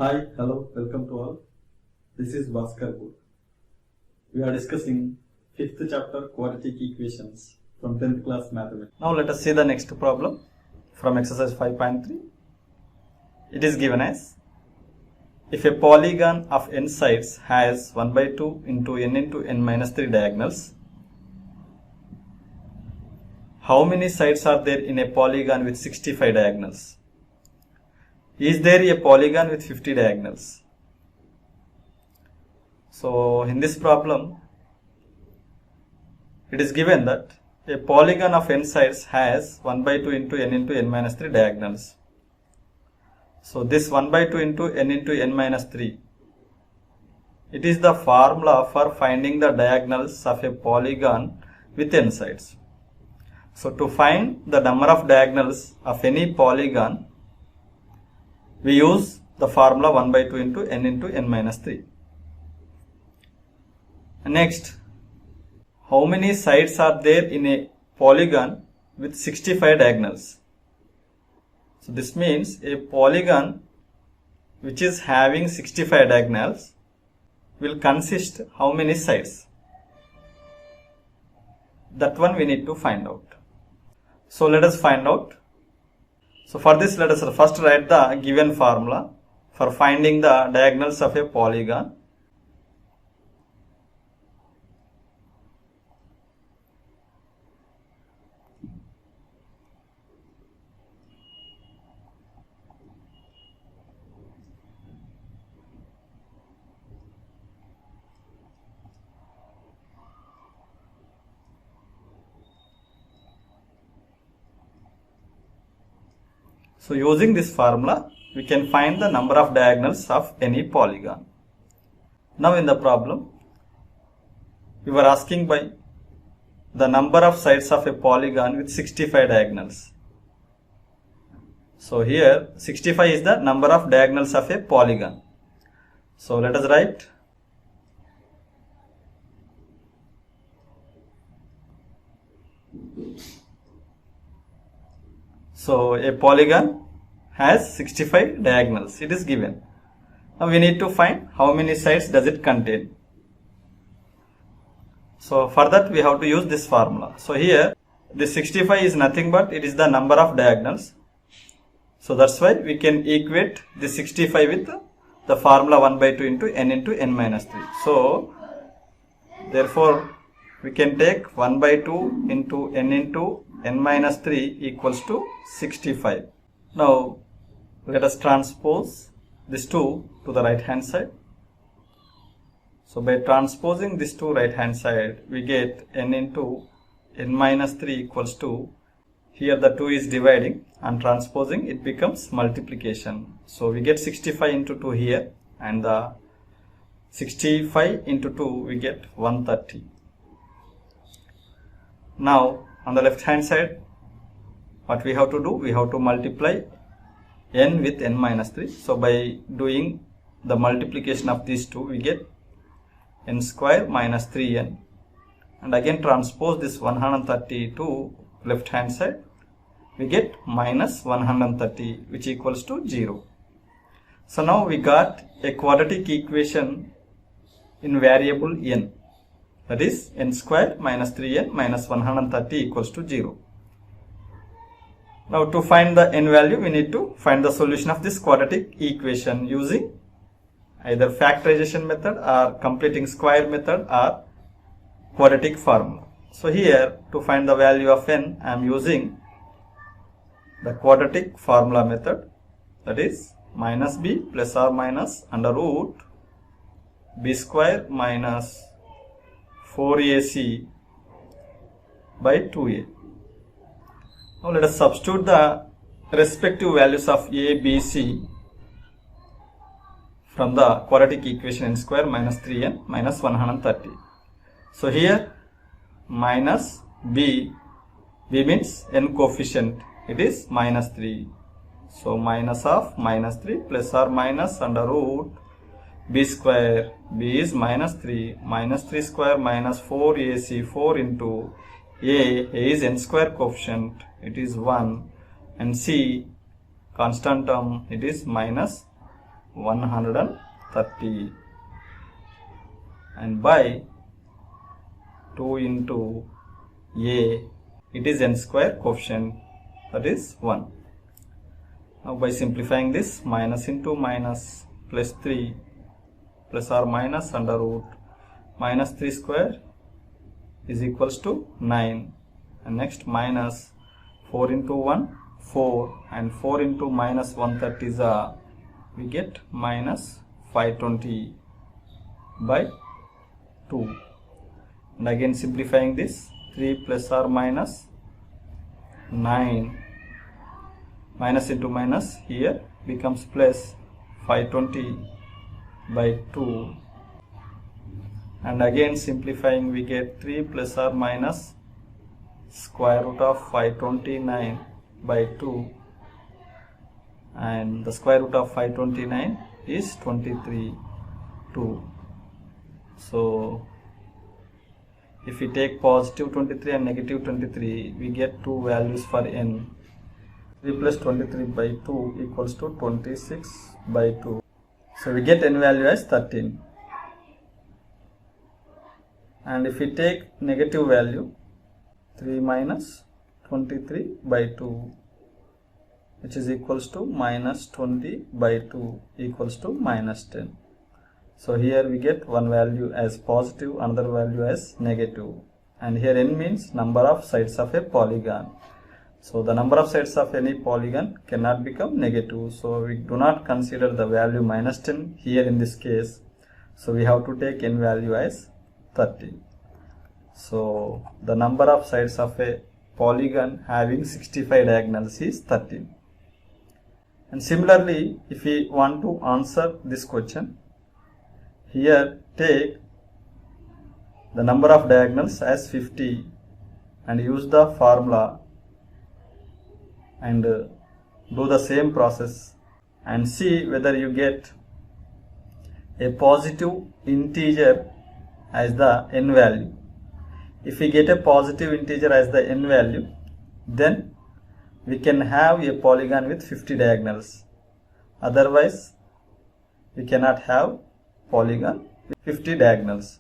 Hi, hello, welcome to all. This is Bhaskerbura. We are discussing 5th chapter quadratic equations from 10th class mathematics. Now let us see the next problem from exercise 5.3. It is given as, if a polygon of n sides has 1 by 2 into n minus 3 diagonals, how many sides are there in a polygon with 65 diagonals? Is there a polygon with 50 diagonals? So in this problem, it is given that a polygon of n sides has 1 by 2 into n minus 3 diagonals. So this 1 by 2 into n minus 3, it is the formula for finding the diagonals of a polygon with n sides. So to find the number of diagonals of any polygon, we use the formula 1 by 2 into n minus 3. Next, how many sides are there in a polygon with 65 diagonals? So this means a polygon which is having 65 diagonals will consist how many sides? That one we need to find out. So let us find out. So for this, let us first write the given formula for finding the diagonals of a polygon. So using this formula, we can find the number of diagonals of any polygon. Now in the problem, we were asking by the number of sides of a polygon with 65 diagonals. So here 65 is the number of diagonals of a polygon. So let us write . So a polygon has 65 diagonals. It is given. Now we need to find how many sides does it contain. So for that we have to use this formula. So here this 65 is nothing but it is the number of diagonals. So that's why we can equate the 65 with the formula 1 by 2 into n minus 3. So therefore we can take 1 by 2 into n minus 3 equals to 65. Now let us transpose this 2 to the right hand side. So by transposing this to right hand side, we get n minus 3 equals to, here the 2 is dividing, and transposing it becomes multiplication. So we get 65 into 2 here, and the 65 into 2 we get 130. Now on the left hand side, what we have to do? We have to multiply n with n minus 3. So by doing the multiplication of these two, we get n square minus 3n. And again transpose this 130 to left hand side, we get minus 130, which equals to 0. So now we got a quadratic equation in variable n. That is n square minus 3n minus 130 equals to 0. Now to find the n value, we need to find the solution of this quadratic equation using either factorization method or completing square method or quadratic formula. So here to find the value of n, I am using the quadratic formula method, that is minus b plus or minus under root b square minus 4ac by 2a. Now let us substitute the respective values of a, b, c from the quadratic equation n square minus 3n minus 130. So here minus b means n coefficient, it is minus 3. So minus of minus 3 plus or minus under root b square, b is minus 3, minus 3 square minus 4ac, 4 into a is n square coefficient, it is 1, and c constant term, it is minus 130, and by 2 into a, it is n square coefficient, that is 1. Now by simplifying this, minus into minus plus 3 plus or minus under root minus 3 square is equals to 9, and next minus 4 into 1 4, and 4 into minus 130 is we get minus 520 by 2, and again simplifying this, 3 plus or minus 9, minus into minus here becomes plus 520 by 2, and again simplifying we get 3 plus or minus square root of 529 by 2, and the square root of 529 is 23, 2. So if we take positive 23 and negative 23, we get two values for n. 3 plus 23 by 2 equals to 26 by 2. So we get n value as 13. And if we take negative value, 3 minus 23 by 2, which is equals to minus 20 by 2 equals to minus 10. So here we get one value as positive, another value as negative. And here n means number of sides of a polygon. So the number of sides of any polygon cannot become negative. So we do not consider the value minus 10 here in this case. So we have to take n value as 30. So the number of sides of a polygon having 65 diagonals is 30. And similarly, if we want to answer this question, here take the number of diagonals as 50 and use the formula and do the same process and see whether you get a positive integer as the n value. If we get a positive integer as the n value, then we can have a polygon with 50 diagonals. Otherwise, we cannot have polygon with 50 diagonals.